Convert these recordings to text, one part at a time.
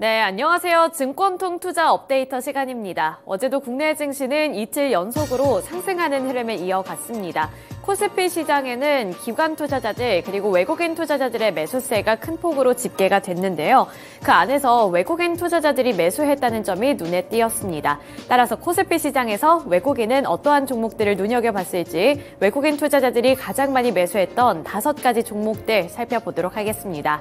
네, 안녕하세요. 증권통 투자 업데이터 시간입니다. 어제도 국내 증시는 이틀 연속으로 상승하는 흐름을 이어갔습니다. 코스피 시장에는 기관 투자자들 그리고 외국인 투자자들의 매수세가 큰 폭으로 집계가 됐는데요. 그 안에서 외국인 투자자들이 매수했다는 점이 눈에 띄었습니다. 따라서 코스피 시장에서 외국인은 어떠한 종목들을 눈여겨봤을지 외국인 투자자들이 가장 많이 매수했던 5가지 종목들 살펴보도록 하겠습니다.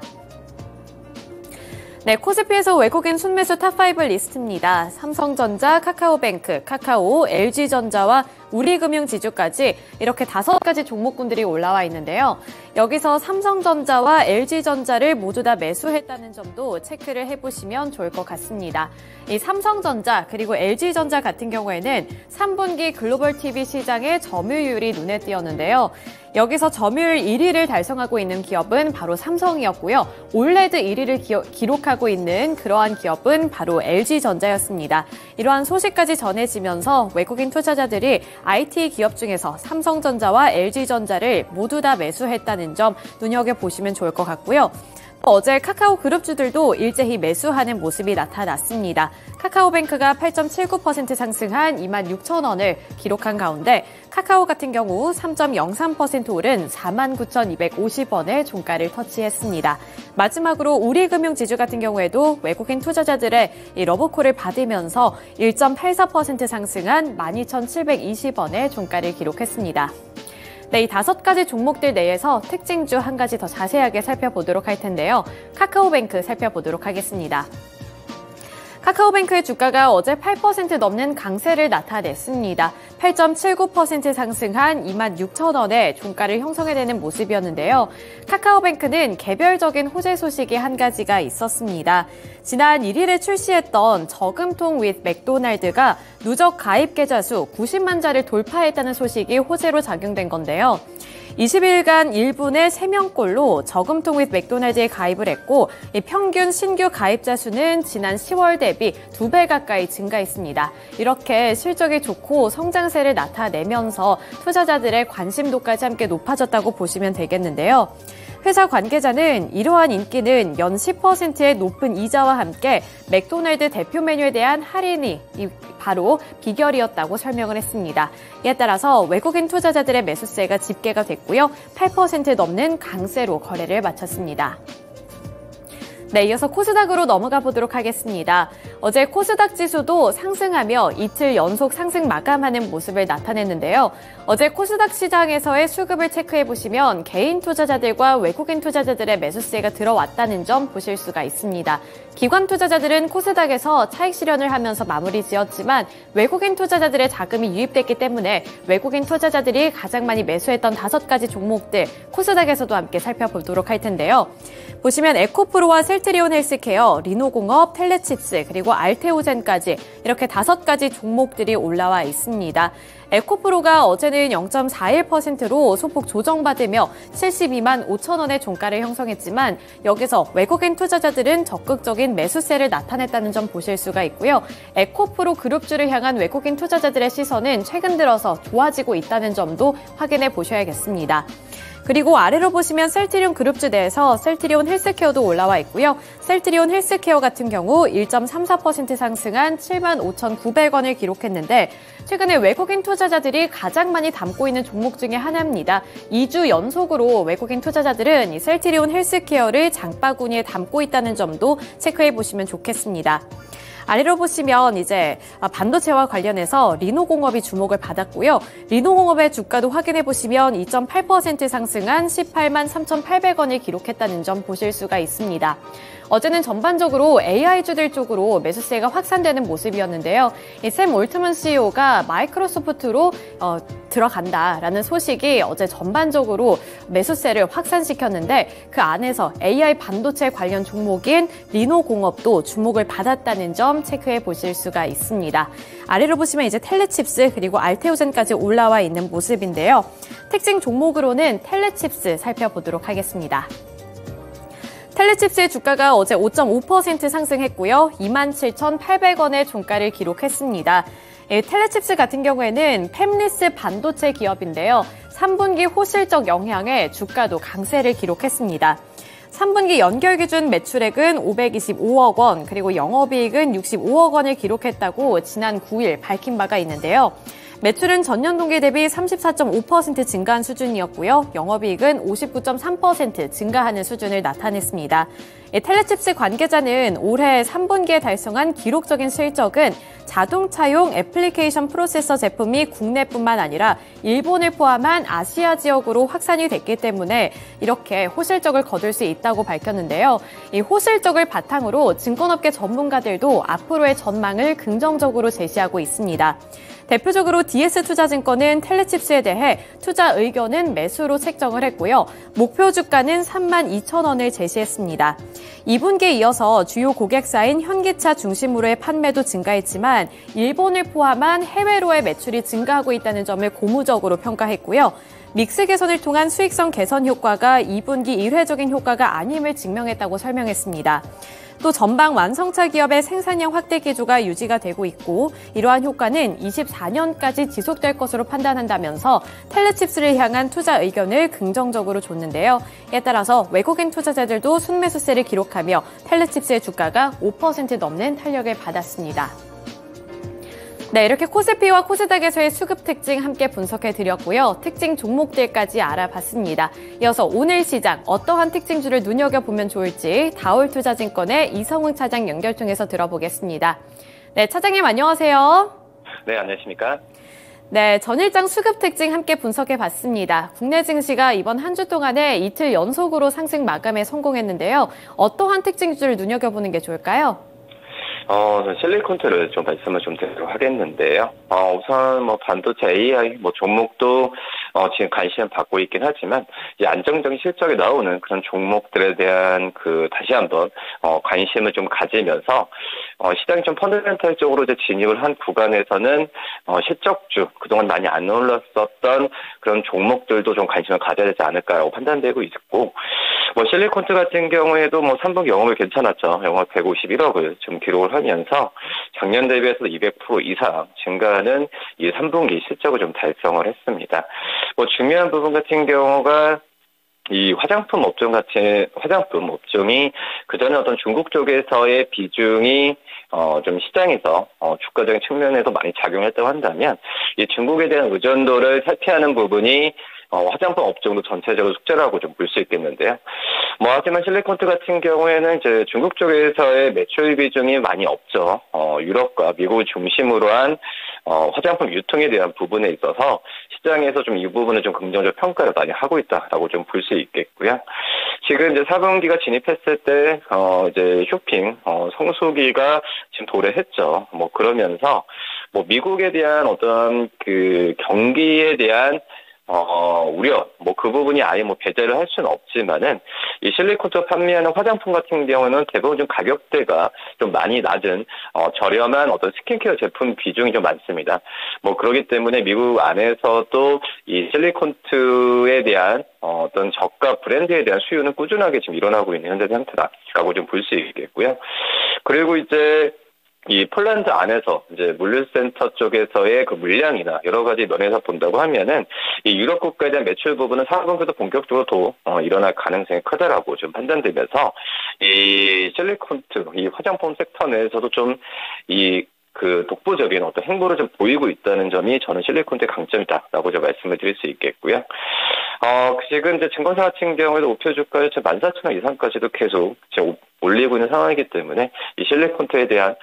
네, 코스피에서 외국인 순매수 탑5 리스트입니다. 삼성전자, 카카오뱅크, 카카오, LG전자와 우리금융지주까지 이렇게 5가지 종목군들이 올라와 있는데요. 여기서 삼성전자와 LG전자를 모두 다 매수했다는 점도 체크를 해보시면 좋을 것 같습니다. 이 삼성전자 그리고 LG전자 같은 경우에는 3분기 글로벌 TV 시장의 점유율이 눈에 띄었는데요. 여기서 점유율 1위를 달성하고 있는 기업은 바로 삼성이었고요. 올레드 1위를 기록하고 있는 그러한 기업은 바로 LG전자였습니다. 이러한 소식까지 전해지면서 외국인 투자자들이 IT 기업 중에서 삼성전자와 LG전자를 모두 다 매수했다는 점 눈여겨보시면 좋을 것 같고요. 어제 카카오 그룹주들도 일제히 매수하는 모습이 나타났습니다. 카카오뱅크가 8.79% 상승한 26,000원을 기록한 가운데 카카오 같은 경우 3.03% 오른 49,250원의 종가를 터치했습니다. 마지막으로 우리금융지주 같은 경우에도 외국인 투자자들의 이 러브콜을 받으면서 1.84% 상승한 12,720원의 종가를 기록했습니다. 네, 이 5가지 종목들 내에서 특징주 한 가지 더 자세하게 살펴보도록 할 텐데요. 카카오뱅크 살펴보도록 하겠습니다. 카카오뱅크의 주가가 어제 8% 넘는 강세를 나타냈습니다. 8.79% 상승한 26,000원의 종가를 형성해내는 모습이었는데요. 카카오뱅크는 개별적인 호재 소식이 한 가지가 있었습니다. 지난 1일에 출시했던 저금통 with 맥도날드가 누적 가입 계좌 수 90만 자를 돌파했다는 소식이 호재로 작용된 건데요. 20일간 1분에 3명꼴로 저금통 with 맥도날드에 가입을 했고 평균 신규 가입자 수는 지난 10월 대비 2배 가까이 증가했습니다. 이렇게 실적이 좋고 성장세를 나타내면서 투자자들의 관심도까지 함께 높아졌다고 보시면 되겠는데요. 회사 관계자는 이러한 인기는 연 10%의 높은 이자와 함께 맥도날드 대표 메뉴에 대한 할인이 바로 비결이었다고 설명을 했습니다. 이에 따라서 외국인 투자자들의 매수세가 집계가 됐고요. 8% 넘는 강세로 거래를 마쳤습니다. 네, 이어서 코스닥으로 넘어가 보도록 하겠습니다. 어제 코스닥 지수도 상승하며 이틀 연속 상승 마감하는 모습을 나타냈는데요. 어제 코스닥 시장에서의 수급을 체크해보시면 개인 투자자들과 외국인 투자자들의 매수세가 들어왔다는 점 보실 수가 있습니다. 기관 투자자들은 코스닥에서 차익 실현을 하면서 마무리 지었지만 외국인 투자자들의 자금이 유입됐기 때문에 외국인 투자자들이 가장 많이 매수했던 5가지 종목들 코스닥에서도 함께 살펴보도록 할 텐데요. 보시면 에코프로와 셀트리온 헬스케어, 리노공업, 텔레칩스, 그리고 알테오젠까지 이렇게 5가지 종목들이 올라와 있습니다. 에코프로가 어제는 0.41%로 소폭 조정받으며 72만 5천 원의 종가를 형성했지만 여기서 외국인 투자자들은 적극적인 매수세를 나타냈다는 점 보실 수가 있고요. 에코프로 그룹주를 향한 외국인 투자자들의 시선은 최근 들어서 좋아지고 있다는 점도 확인해 보셔야겠습니다. 그리고 아래로 보시면 셀트리온 그룹주 내에서 셀트리온 헬스케어도 올라와 있고요. 셀트리온 헬스케어 같은 경우 1.34% 상승한 75,900원을 기록했는데 최근에 외국인 투자자들이 가장 많이 담고 있는 종목 중에 하나입니다. 2주 연속으로 외국인 투자자들은 이 셀트리온 헬스케어를 장바구니에 담고 있다는 점도 체크해 보시면 좋겠습니다. 아래로 보시면 이제 반도체와 관련해서 리노공업이 주목을 받았고요. 리노공업의 주가도 확인해 보시면 2.8% 상승한 18만 3,800원을 기록했다는 점 보실 수가 있습니다. 어제는 전반적으로 AI주들 쪽으로 매수세가 확산되는 모습이었는데요. 샘 올트먼 CEO가 마이크로소프트로 들어간다라는 소식이 어제 전반적으로 매수세를 확산시켰는데 그 안에서 AI 반도체 관련 종목인 리노공업도 주목을 받았다는 점 체크해 보실 수가 있습니다. 아래로 보시면 이제 텔레칩스 그리고 알테오젠까지 올라와 있는 모습인데요. 특징 종목으로는 텔레칩스 살펴보도록 하겠습니다. 텔레칩스의 주가가 어제 5.5% 상승했고요. 27,800원의 종가를 기록했습니다. 텔레칩스 같은 경우에는 팹리스 반도체 기업인데요. 3분기 호실적 영향에 주가도 강세를 기록했습니다. 3분기 연결 기준 매출액은 525억 원, 그리고 영업이익은 65억 원을 기록했다고 지난 9일 밝힌 바가 있는데요. 매출은 전년 동기 대비 34.5% 증가한 수준이었고요. 영업이익은 59.3% 증가하는 수준을 나타냈습니다. 텔레칩스 관계자는 올해 3분기에 달성한 기록적인 실적은 자동차용 애플리케이션 프로세서 제품이 국내뿐만 아니라 일본을 포함한 아시아 지역으로 확산이 됐기 때문에 이렇게 호실적을 거둘 수 있다고 밝혔는데요. 이 호실적을 바탕으로 증권업계 전문가들도 앞으로의 전망을 긍정적으로 제시하고 있습니다. 대표적으로 DS투자증권은 텔레칩스에 대해 투자 의견은 매수로 책정을 했고요. 목표 주가는 32,000원을 제시했습니다. 2분기에 이어서 주요 고객사인 현기차 중심으로의 판매도 증가했지만 일본을 포함한 해외로의 매출이 증가하고 있다는 점을 고무적으로 평가했고요. 믹스 개선을 통한 수익성 개선 효과가 2분기 일회적인 효과가 아님을 증명했다고 설명했습니다. 또 전방 완성차 기업의 생산량 확대 기조가 유지가 되고 있고 이러한 효과는 24년까지 지속될 것으로 판단한다면서 텔레칩스를 향한 투자 의견을 긍정적으로 줬는데요. 이에 따라서 외국인 투자자들도 순매수세를 기록하며 텔레칩스의 주가가 5% 넘는 탄력을 받았습니다. 네, 이렇게 코스피와 코스닥에서의 수급 특징 함께 분석해드렸고요. 특징 종목들까지 알아봤습니다. 이어서 오늘 시장 어떠한 특징주를 눈여겨보면 좋을지 다올투자증권의 이성웅 차장 연결 통해서 들어보겠습니다. 네, 차장님 안녕하세요. 네, 안녕하십니까? 네, 전일장 수급 특징 함께 분석해봤습니다. 국내 증시가 이번 한 주 동안에 이틀 연속으로 상승 마감에 성공했는데요. 어떠한 특징주를 눈여겨보는 게 좋을까요? 실리콘트를 좀 말씀을 좀 드리도록 하겠는데요. 우선 반도체 AI 종목도 지금 관심을 받고 있긴 하지만 이 안정적인 실적이 나오는 그런 종목들에 대한 다시 한번 관심을 좀 가지면서 시장이 좀 펀더멘탈적으로 이제 진입을 한 구간에서는 실적주 그동안 많이 안 올랐었던 그런 종목들도 좀 관심을 가져야 되지 않을까라고 판단되고 있고 실리콘트 같은 경우에도 3분기 영업이 괜찮았죠. 영업 151억을 좀 기록을 하면서 작년 대비해서 200% 이상 증가하는 이 3분기 실적을 좀 달성을 했습니다. 중요한 부분 같은 경우가 이 화장품 업종이 그전에 어떤 중국 쪽에서의 비중이 좀 시장에서 주가적인 측면에도 많이 작용했다고 한다면 이 중국에 대한 의존도를 탈피하는 부분이 화장품 업종도 전체적으로 숙제라고 좀 볼 수 있겠는데요. 하지만 실리콘트 같은 경우에는 이제 중국 쪽에서의 매출 비중이 많이 없죠. 유럽과 미국을 중심으로 한 화장품 유통에 대한 부분에 있어서 시장에서 좀 이 부분을 좀 긍정적 평가를 많이 하고 있다라고 좀 볼 수 있겠고요. 지금 이제 4분기가 진입했을 때 이제 쇼핑 성수기가 지금 도래했죠. 그러면서 미국에 대한 어떤 경기에 대한 우려, 그 부분이 아예 배제를 할 수는 없지만은, 이 실리콘트 판매하는 화장품 같은 경우는 대부분 좀 가격대가 좀 많이 낮은, 저렴한 어떤 스킨케어 제품 비중이 좀 많습니다. 그렇기 때문에 미국 안에서도 이 실리콘트에 대한, 어떤 저가 브랜드에 대한 수요는 꾸준하게 지금 일어나고 있는 현재 상태다라고 좀 볼 수 있겠고요. 그리고 이제, 이 폴란드 안에서 이제 물류센터 쪽에서의 물량이나 여러 가지 면에서 본다고 하면은 이 유럽 국가에 대한 매출 부분은 4분기도 본격적으로 일어날 가능성이 크다라고 좀 판단되면서 이 실리콘트, 이 화장품 섹터 내에서도 좀 독보적인 어떤 행보를 좀 보이고 있다는 점이 저는 실리콘트의 강점이다라고 좀 말씀을 드릴 수 있겠고요. 지금 이제 증권사 같은 경우에도 목표 주가를 14,000원 이상까지도 계속 올리고 있는 상황이기 때문에 이 실리콘트에 대한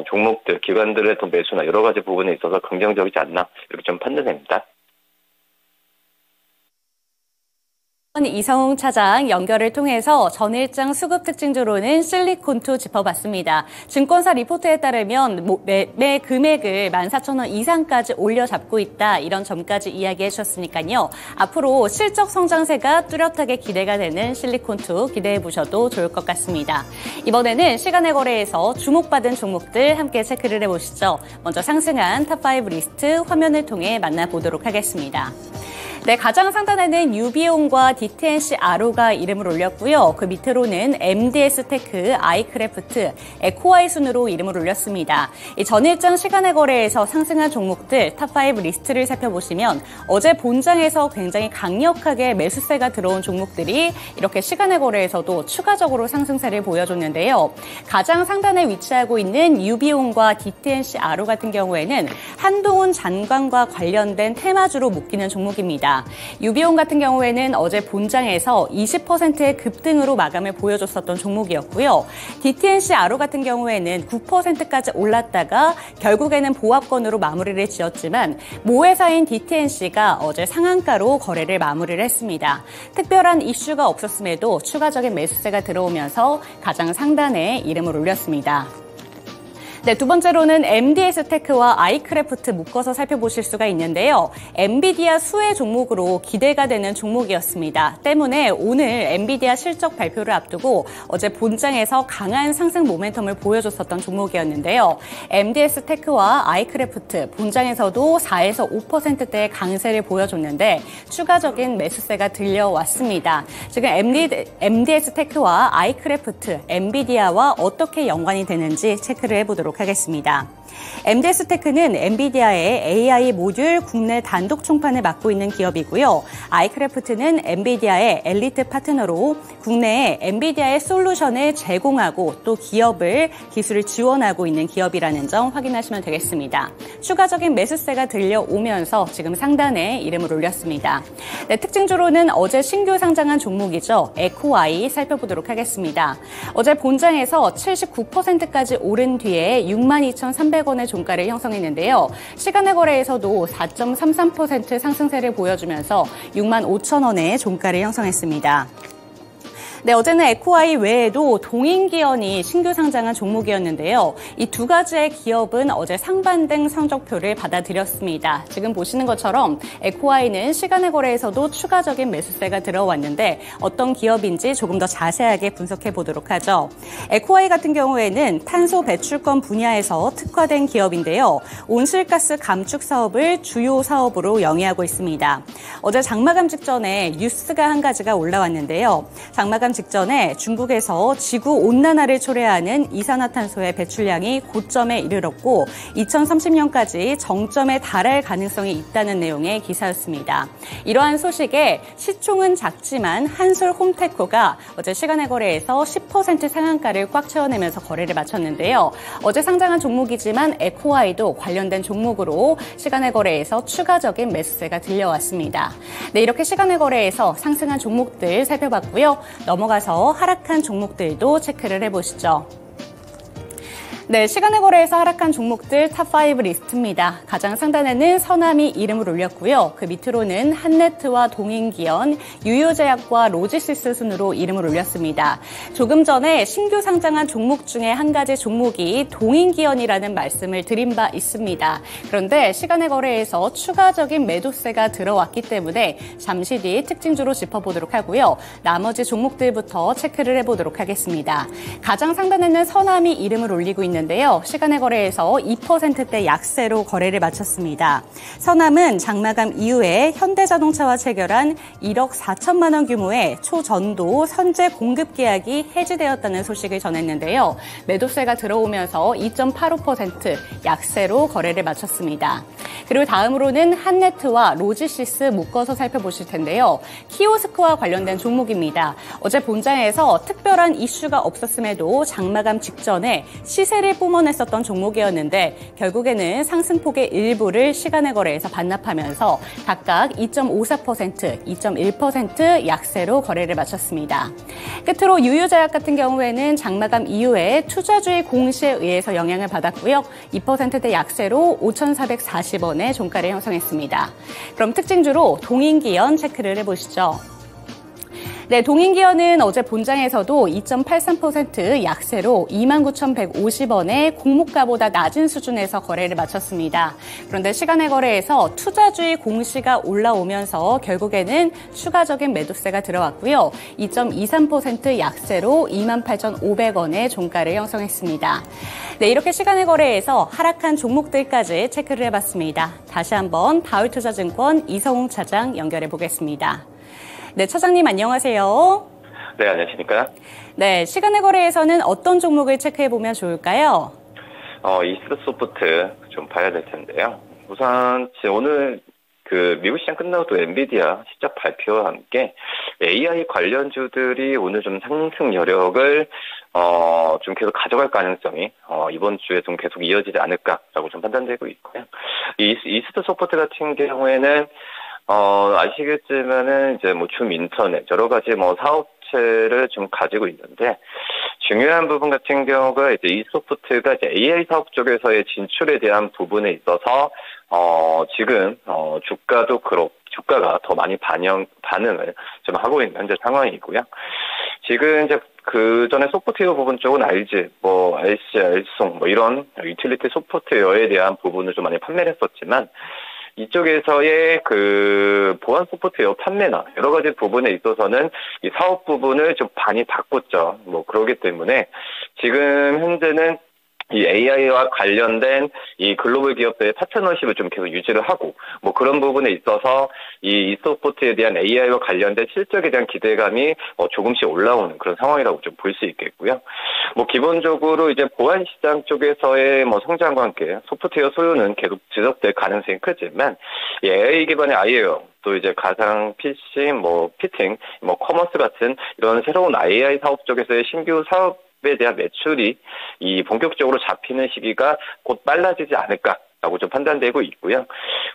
종목들, 기관들의 또 매수나 여러 가지 부분에 있어서 긍정적이지 않나 이렇게 좀 판단됩니다. 이성웅 차장 연결을 통해서 전일장 수급 특징주로는 실리콘트 짚어봤습니다. 증권사 리포트에 따르면 매 금액을 14,000원 이상까지 올려잡고 있다. 이런 점까지 이야기해 주셨으니까요. 앞으로 실적 성장세가 뚜렷하게 기대가 되는 실리콘트 기대해 보셔도 좋을 것 같습니다. 이번에는 시간의 거래에서 주목받은 종목들 함께 체크를 해보시죠. 먼저 상승한 탑5 리스트 화면을 통해 만나보도록 하겠습니다. 네, 가장 상단에는 유비온과 DTNC 아로가 이름을 올렸고요. 그 밑으로는 MDS테크, 아이크래프트, 에코와이 순으로 이름을 올렸습니다. 이 전일장 시간의 거래에서 상승한 종목들 탑5 리스트를 살펴보시면 어제 본장에서 굉장히 강력하게 매수세가 들어온 종목들이 이렇게 시간의 거래에서도 추가적으로 상승세를 보여줬는데요. 가장 상단에 위치하고 있는 유비온과 DTNC 아로 같은 경우에는 한동훈 장관과 관련된 테마주로 묶이는 종목입니다. 유비온 같은 경우에는 어제 본장에서 20%의 급등으로 마감을 보여줬었던 종목이었고요. DTNC 아로 같은 경우에는 9%까지 올랐다가 결국에는 보합권으로 마무리를 지었지만 모회사인 DTNC가 어제 상한가로 거래를 마무리를 했습니다. 특별한 이슈가 없었음에도 추가적인 매수세가 들어오면서 가장 상단에 이름을 올렸습니다. 네, 두 번째로는 MDS테크와 아이크래프트 묶어서 살펴보실 수가 있는데요. 엔비디아 수혜 종목으로 기대가 되는 종목이었습니다. 때문에 오늘 엔비디아 실적 발표를 앞두고 어제 본장에서 강한 상승 모멘텀을 보여줬었던 종목이었는데요. MDS테크와 아이크래프트 본장에서도 4에서 5%대의 강세를 보여줬는데 추가적인 매수세가 들려왔습니다. 지금 MDS테크와 아이크래프트, 엔비디아와 어떻게 연관이 되는지 체크를 해보도록 하겠습니다. MDS테크는 엔비디아의 AI 모듈 국내 단독 총판을 맡고 있는 기업이고요. 아이크래프트는 엔비디아의 엘리트 파트너로 국내에 엔비디아의 솔루션을 제공하고 또 기술을 지원하고 있는 기업이라는 점 확인하시면 되겠습니다. 추가적인 매수세가 들려오면서 지금 상단에 이름을 올렸습니다. 네, 특징주로는 어제 신규 상장한 종목이죠. 에코와이 살펴보도록 하겠습니다. 어제 본장에서 79%까지 오른 뒤에 62,300원의 종가를 형성했는데요. 시간의 거래에서도 4.33% 상승세를 보여주면서 65,000원의 종가를 형성했습니다. 네, 어제는 에코와이 외에도 동인기현이 신규 상장한 종목이었는데요. 이 두 가지의 기업은 어제 상반등 성적표를 받아들였습니다. 지금 보시는 것처럼 에코와이는 시간의 거래에서도 추가적인 매수세가 들어왔는데 어떤 기업인지 조금 더 자세하게 분석해 보도록 하죠. 에코와이 같은 경우에는 탄소 배출권 분야에서 특화된 기업인데요. 온실가스 감축 사업을 주요 사업으로 영위하고 있습니다. 어제 장마감 직전에 뉴스가 한 가지가 올라왔는데요. 장마감 직전에 중국에서 지구 온난화를 초래하는 이산화탄소의 배출량이 고점에 이르렀고 2030년까지 정점에 달할 가능성이 있다는 내용의 기사였습니다. 이러한 소식에 시총은 작지만 한솔 홈테코가 어제 시간의 거래에서 10% 상한가를 꽉 채워내면서 거래를 마쳤는데요. 어제 상장한 종목이지만 에코와이도 관련된 종목으로 시간의 거래에서 추가적인 매수세가 들려왔습니다. 네, 이렇게 시간의 거래에서 상승한 종목들 살펴봤고요. 넘어가서 하락한 종목들도 체크를 해보시죠. 네, 시간의 거래에서 하락한 종목들 탑5 리스트입니다. 가장 상단에는 서남이 이름을 올렸고요. 그 밑으로는 한네트와 동인기현, 유효제약과 로지시스 순으로 이름을 올렸습니다. 조금 전에 신규 상장한 종목 중에 한 가지 종목이 동인기현이라는 말씀을 드린 바 있습니다. 그런데 시간의 거래에서 추가적인 매도세가 들어왔기 때문에 잠시 뒤 특징주로 짚어보도록 하고요. 나머지 종목들부터 체크를 해보도록 하겠습니다. 가장 상단에는 서남이 이름을 올리고 있는데요. 시간의 거래에서 2%대 약세로 거래를 마쳤습니다. 서남은 장마감 이후에 현대자동차와 체결한 1억 4천만 원 규모의 초전도 선제 공급 계약이 해지되었다는 소식을 전했는데요. 매도세가 들어오면서 2.85% 약세로 거래를 마쳤습니다. 그리고 다음으로는 한네트와 로지시스 묶어서 살펴보실 텐데요. 키오스크와 관련된 종목입니다. 어제 본장에서 특별한 이슈가 없었음에도 장마감 직전에 시세를 뿜어냈었던 종목이었는데 결국에는 상승폭의 일부를 시간의 거래에서 반납하면서 각각 2.54%, 2.1% 약세로 거래를 마쳤습니다. 끝으로 유효제약 같은 경우에는 장마감 이후에 투자주의 공시에 의해서 영향을 받았고요. 2%대 약세로 5,440원의 종가를 형성했습니다. 그럼 특징주로 동인기현 체크를 해보시죠. 네, 동인기어는 어제 본장에서도 2.83% 약세로 29,150원의 공모가보다 낮은 수준에서 거래를 마쳤습니다. 그런데 시간의 거래에서 투자주의 공시가 올라오면서 결국에는 추가적인 매도세가 들어왔고요. 2.23% 약세로 28,500원의 종가를 형성했습니다. 네, 이렇게 시간의 거래에서 하락한 종목들까지 체크를 해봤습니다. 다시 한번 다울투자증권 이성웅 차장 연결해 보겠습니다. 네, 차장님 안녕하세요. 네, 안녕하십니까? 네, 시간의 거래에서는 어떤 종목을 체크해보면 좋을까요? 이스트소프트 좀 봐야 될 텐데요. 우선 오늘 미국 시장 끝나고 또 엔비디아 실적 발표와 함께 AI 관련주들이 오늘 좀 상승 여력을 좀 계속 가져갈 가능성이 이번 주에 좀 계속 이어지지 않을까라고 좀 판단되고 있고요. 이스트소프트 같은 경우에는 아시겠지만은 이제 줌 인터넷 여러 가지 사업체를 좀 가지고 있는데 중요한 부분 같은 경우가 이제 이소프트가 이제 AI 사업 쪽에서의 진출에 대한 부분에 있어서 지금 주가도 주가가 더 많이 반응을 좀 하고 있는 현재 상황이고요. 지금 이제 그 전에 소프트웨어 부분 쪽은 RG, RC, 알송 이런 유틸리티 소프트웨어에 대한 부분을 좀 많이 판매를 했었지만 이쪽에서의 보안 소프트웨어 판매나 여러 가지 부분에 있어서는 이 사업 부분을 좀 많이 바꿨죠. 그러기 때문에 지금 현재는 이 AI와 관련된 이 글로벌 기업들의 파트너십을 좀 계속 유지를 하고 그런 부분에 있어서 이 이소프트에 대한 AI와 관련된 실적에 대한 기대감이 조금씩 올라오는 그런 상황이라고 좀 볼 수 있겠고요. 기본적으로 이제 보안 시장 쪽에서의 성장과 함께 소프트웨어 소요는 계속 지속될 가능성이 크지만 이 AI 기반의 IAO 또 이제 가상 PC, 피팅, 커머스 같은 이런 새로운 AI 사업 쪽에서의 신규 사업에 대한 매출이 본격적으로 잡히는 시기가 곧 빨라지지 않을까라고 좀 판단되고 있고요.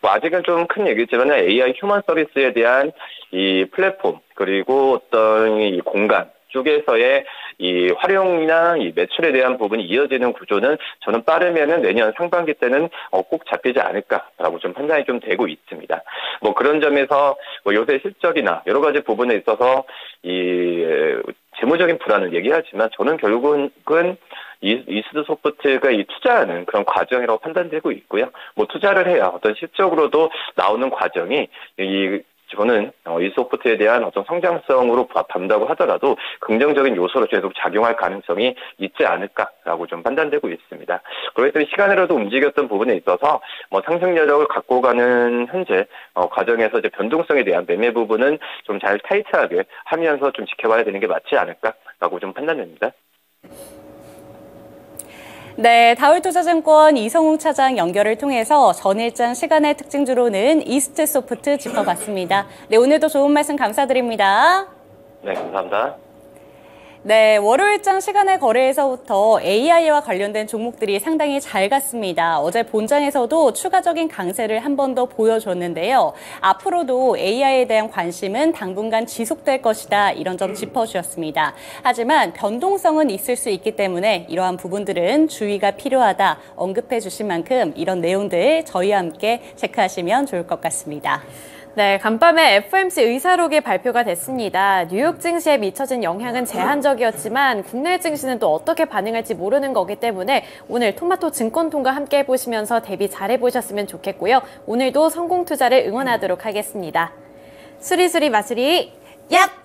아직은 좀 큰 얘기지만 AI 휴먼 서비스에 대한 이 플랫폼 그리고 어떤 이 공간 쪽에서의 이 활용이나 이 매출에 대한 부분이 이어지는 구조는 저는 빠르면은 내년 상반기 때는 꼭 잡히지 않을까라고 좀 판단이 좀 되고 있습니다. 그런 점에서 요새 실적이나 여러 가지 부분에 있어서 이 재무적인 불안을 얘기하지만 저는 결국은 이스트소프트가 이 투자하는 그런 과정이라고 판단되고 있고요. 투자를 해야 어떤 실적으로도 나오는 과정이 저는 이소프트에 대한 어떤 성장성으로 본다고 하더라도 긍정적인 요소로 계속 작용할 가능성이 있지 않을까라고 좀 판단되고 있습니다. 그렇기 때문에 시간으로도 움직였던 부분에 있어서 상승 여력을 갖고 가는 현재 과정에서 이제 변동성에 대한 매매 부분은 좀 잘 타이트하게 하면서 좀 지켜봐야 되는 게 맞지 않을까라고 좀 판단됩니다. 네, 다울투자증권 이성웅 차장 연결을 통해서 전일장 시간의 특징주로는 이스트소프트 짚어봤습니다. 네, 오늘도 좋은 말씀 감사드립니다. 네, 감사합니다. 네, 월요일장 시간의 거래에서부터 AI와 관련된 종목들이 상당히 잘 갔습니다. 어제 본장에서도 추가적인 강세를 한 번 더 보여줬는데요. 앞으로도 AI에 대한 관심은 당분간 지속될 것이다. 이런 점 짚어주셨습니다. 하지만 변동성은 있을 수 있기 때문에 이러한 부분들은 주의가 필요하다. 언급해 주신 만큼 이런 내용들 저희와 함께 체크하시면 좋을 것 같습니다. 네, 간밤에 FOMC 의사록이 발표가 됐습니다. 뉴욕 증시에 미쳐진 영향은 제한적이었지만 국내 증시는 또 어떻게 반응할지 모르는 거기 때문에 오늘 토마토 증권통과 함께 해보시면서 대비 잘해보셨으면 좋겠고요. 오늘도 성공 투자를 응원하도록 하겠습니다. 수리수리 마수리 얍!